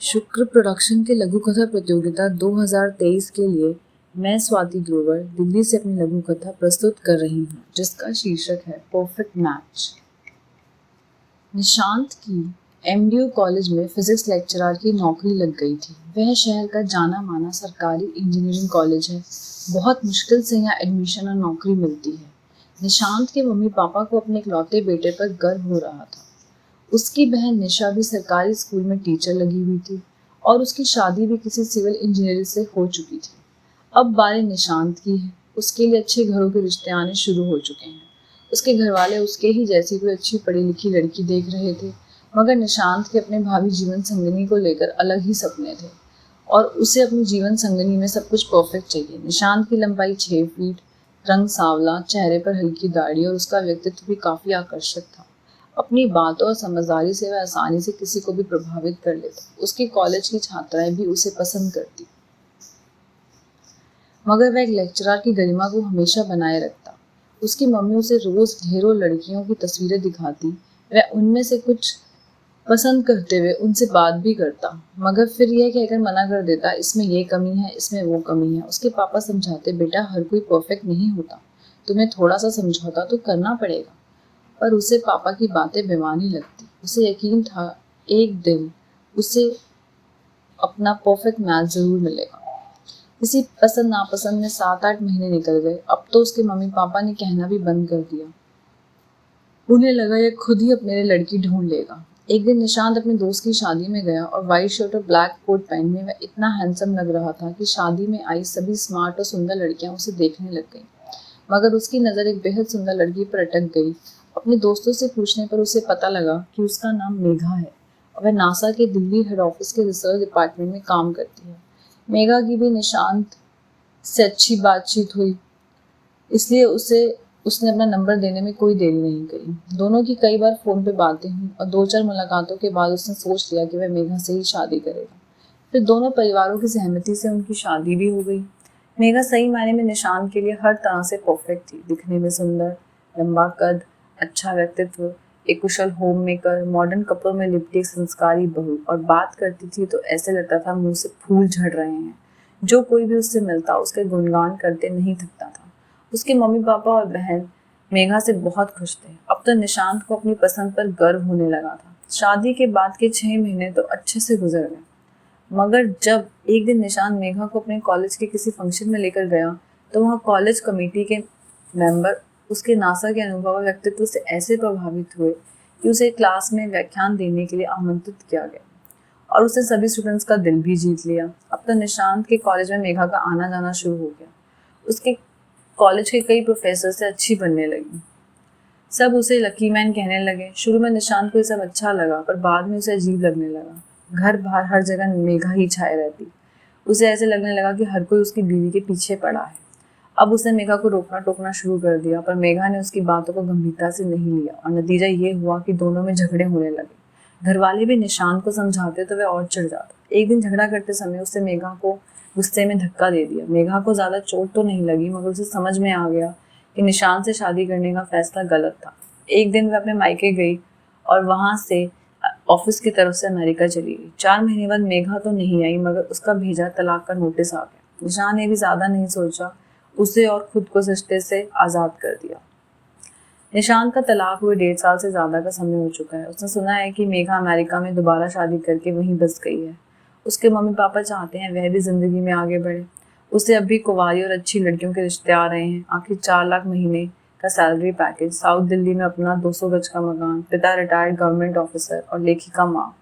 शुक्र प्रोडक्शन के लघु कथा प्रतियोगिता 2023 के लिए मैं स्वाति ग्रोवर दिल्ली से अपनी लघु कथा प्रस्तुत कर रही हूँ, जिसका शीर्षक है परफेक्ट मैच। निशांत की एमडीयू कॉलेज में फिजिक्स लेक्चरर की नौकरी लग गई थी। वह शहर का जाना माना सरकारी इंजीनियरिंग कॉलेज है। बहुत मुश्किल से यहाँ एडमिशन और नौकरी मिलती है। निशांत के मम्मी पापा को अपने इकलौते बेटे पर गर्व हो रहा था। उसकी बहन निशा भी सरकारी स्कूल में टीचर लगी हुई थी और उसकी शादी भी किसी सिविल इंजीनियर से हो चुकी थी। अब बारी निशांत की है। उसके लिए अच्छे घरों के रिश्ते आने शुरू हो चुके हैं। उसके घर वाले उसके ही जैसी कोई अच्छी पढ़ी लिखी लड़की देख रहे थे, मगर निशांत के अपने भावी जीवन संगिनी को लेकर अलग ही सपने थे और उसे अपनी जीवन संगिनी में सब कुछ परफेक्ट चाहिए। निशांत की लंबाई 6 फीट, रंग सांवला, चेहरे पर हल्की दाढ़ी और उसका व्यक्तित्व भी काफी आकर्षक था। अपनी बातों और समझदारी से वह आसानी से किसी को भी प्रभावित कर लेता। उसके कॉलेज की छात्राएं भी उसे पसंद करती, मगर वह एक लेक्चरर की गरिमा को हमेशा बनाए रखता। उसकी मम्मी उसे रोज ढेरों लड़कियों की तस्वीरें दिखाती। वह उनमें से कुछ पसंद करते हुए उनसे बात भी करता, मगर फिर यह कहकर मना कर देता, इसमें ये कमी है, इसमें वो कमी है। उसके पापा समझाते, बेटा हर कोई परफेक्ट नहीं होता, तुम्हें थोड़ा सा समझौता तो करना पड़ेगा। पर उसे पापा की बातें बेमानी लगती। उसे यकीन था एक दिन उसे अपना परफेक्ट मैच जरूर मिलेगा। इसी पसंद नापसंद में 7-8 महीने निकल गए। अब तो उसके मम्मी पापा ने कहना भी बंद कर दिया। उन्हें लगा यह खुद ही अपने लिए लड़की ढूंढ लेगा। एक दिन निशांत अपने दोस्त की शादी में गया और व्हाइट शर्ट और ब्लैक कोट पहनने में इतना हैंडसम लग रहा था कि शादी में आई सभी स्मार्ट और सुंदर लड़कियां उसे देखने लग गईं। मगर उसकी नज़र एक बेहद सुंदर लड़की पर अटक गई। अपने दोस्तों से पूछने पर उसे पता लगा कि उसका नाम मेघा है और वह नासा के दिल्ली हेड ऑफिस के रिसर्च डिपार्टमेंट में काम करती है। मेघा की भी निशांत से अच्छी बातचीत हुई, इसलिए उसने अपना नंबर देने में कोई देरी नहीं करी। दोनों की कई बार फ़ोन पे बातें हुई और 2-4 मुलाकातों के बाद उसने सोच लिया कि वह मेघा से ही शादी करेगा। फिर दोनों परिवारों की सहमति से उनकी शादी भी हो गई। मेघा सही मायने में निशांत के लिए हर तरह से परफेक्ट थी। दिखने में सुंदर, लंबा कद, अच्छा व्यक्तित्व, एक कुशल होम मेकर, मॉडर्न कपड़ों में लिपटी एक संस्कारी बहू, और बात करती थी तो ऐसे लगता था मुंह से फूल झड़ रहे हैं। जो कोई भी उससे मिलता उसके गुणगान करते नहीं थकता था। उसके मम्मी पापा और बहन मेघा से बहुत खुश थे। अब तो निशांत को अपनी पसंद पर गर्व होने लगा था। शादी के बाद के 6 महीने तो अच्छे से गुजर गए, मगर जब एक दिन निशांत मेघा को अपने कॉलेज के किसी फंक्शन में लेकर गया तो वहाँ कॉलेज कमेटी के मेंबर उसके नासा के अनुभव और व्यक्तित्व से ऐसे प्रभावित हुए कि उसे क्लास में व्याख्यान देने के लिए आमंत्रित किया गया और उसने सभी स्टूडेंट्स का दिल भी जीत लिया। अब तो निशांत के कॉलेज में मेघा का आना जाना शुरू हो गया। उसके कॉलेज के कई प्रोफेसर से अच्छी बनने लगी। सब उसे लकी मैन कहने लगे। शुरू में निशांत को ये सब अच्छा लगा, पर बाद में उसे अजीब लगने लगा। घर बाहर हर जगह मेघा ही छाए रहती। उसे ऐसे लगने लगा कि हर कोई उसकी बीवी के पीछे पड़ा है। अब उसने मेघा को रोकना टोकना शुरू कर दिया, पर मेघा ने उसकी बातों को गंभीरता से नहीं लिया और नतीजा ये हुआ कि दोनों में झगड़े होने लगे। घर वाले भी निशांत को समझाते तो वह और चिढ़ जाता। एक दिन झगड़ा करते समय उसने मेघा को गुस्से में धक्का दे दिया। मेघा को ज्यादा चोट तो नहीं लगी, मगर उसे समझ में आ गया कि निशांत से शादी करने का फैसला गलत था। एक दिन वह अपने मायके गई और वहां से ऑफिस की तरफ से अमेरिका चली गई। 4 महीने बाद मेघा तो नहीं आई, मगर उसका भेजा तलाक का नोटिस आ गया। निशांत ने भी ज्यादा नहीं सोचा, उसे और खुद को रिश्ते से आजाद कर दिया। निशांत का तलाक हुए 1.5 साल से ज्यादा का समय हो चुका है। उसने सुना है कि मेघा अमेरिका में दोबारा शादी करके वहीं बस गई है। उसके मम्मी पापा चाहते हैं वह भी जिंदगी में आगे बढ़े। उसे अब भी कुंवारी और अच्छी लड़कियों के रिश्ते आ रहे हैं। आखिर 4 लाख महीने का सैलरी पैकेज, साउथ दिल्ली में अपना 200 गज का मकान, पिता रिटायर्ड गवर्नमेंट ऑफिसर और लेखिका माँ।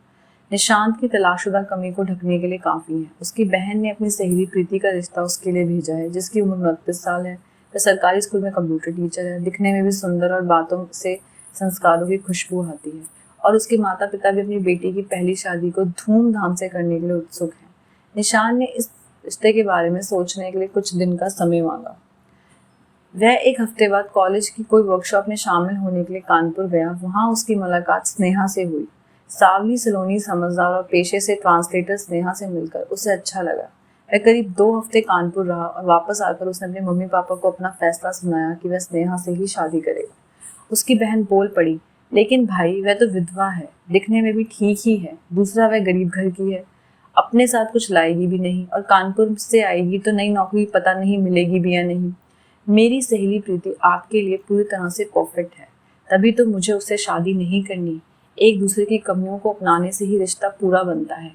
निशांत की तलाशुदा कमी को ढकने के लिए काफ़ी है। उसकी बहन ने अपनी सहेली प्रीति का रिश्ता उसके लिए भेजा है, जिसकी उम्र 29 साल है। वह सरकारी स्कूल में कंप्यूटर टीचर है। दिखने में भी सुंदर और बातों से संस्कारों की खुशबू आती है। और उसके माता पिता भी अपनी बेटी की पहली शादी को धूमधाम से करने के लिए उत्सुक हैं। निशांत ने इस रिश्ते के बारे में सोचने के लिए कुछ दिन का समय मांगा। वह एक हफ्ते बाद कॉलेज की कोई वर्कशॉप में शामिल होने के लिए कानपुर गया। वहाँ उसकी मुलाकात स्नेहा से हुई। सावली, सलोनी, समझदार और पेशे से ट्रांसलेटर स्नेहा से मिलकर उसे अच्छा लगा। वह करीब 2 हफ्ते कानपुर रहा और वापस आकर उसने अपने मम्मी पापा को अपना फैसला सुनाया कि वह स्नेहा से ही शादी करेगा। उसकी बहन बोल पड़ी, लेकिन भाई वह तो विधवा है, दिखने में भी ठीक ही है, दूसरा वह गरीब घर की है। अपने साथ कुछ लाएगी भी नहीं, और कानपुर से आएगी तो नई नौकरी पता नहीं मिलेगी भी या नहीं। मेरी सहेली प्रीति आपके लिए पूरी तरह से परफेक्ट है, तभी तो मुझे उससे शादी नहीं करनी। एक दूसरे की कमियों को अपनाने से ही रिश्ता पूरा बनता है।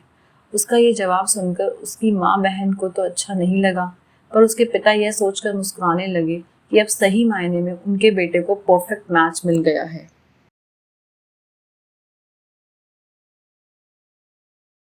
उसका ये जवाब सुनकर उसकी माँ बहन को तो अच्छा नहीं लगा, पर उसके पिता यह सोचकर मुस्कुराने लगे कि अब सही मायने में उनके बेटे को परफेक्ट मैच मिल गया है।